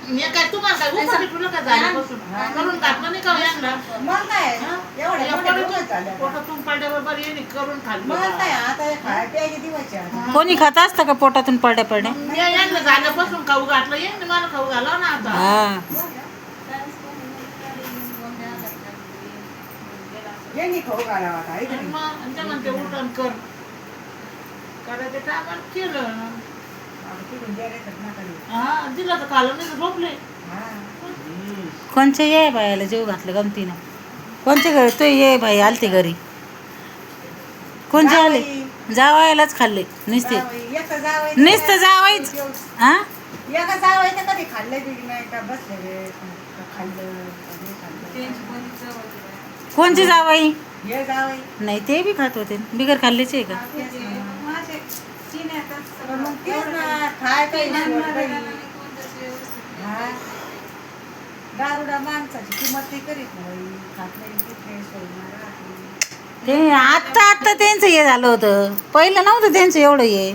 मी काय तुम्हाला काय उपाशी ठेवलं का झाल्यापासून करून घातलं नाही का यांना मग काय पोटातून पडल्याबरोबर येणे करून मग खाल्लं काय आता खाय प्यायचे दिवस आहे आता. कोणी खात असतं का पोटातून पडल्या पडल्या यांना झाल्यापासून खाऊ घातलं यांनी मला खाऊ घाला ना आता हा यांनी खाऊ घालावा आता, आहे की नाही? मग ते म्हणते उठण कर करायचं टाकाल केलं आता तिकडून द्यायला तर नका देऊ. हा दिलं तर खाल्लं नाही तर झोपले हा. कोणच्या ये बायाला जेव घातलं गमतीनं कोणच्या घरी तो ये बाई आलते घरी कोणचे आले जावायलाच खाल्ले नुसते जावई, एका जावई नुसतं जावायच हा एका जावई तर कधी खाल्लं बिडी नाही का बसले खाल्लं नाही खाल्लं. कोणची जावाई हे जावई नाही ते बी खात होते बिगर खाल्लेचे आहे का तेच ना. पण मग तेच ना खाय काही नाही हा. दारुडा माणसाची किंमत ते करीत नाही खात नाही पीत नाही, सोयीनं राहत नाही. ते आत्ता आत्ता त्यांचं हे झालं होतं पहिलं नव्हतं त्यांचं एवढं हे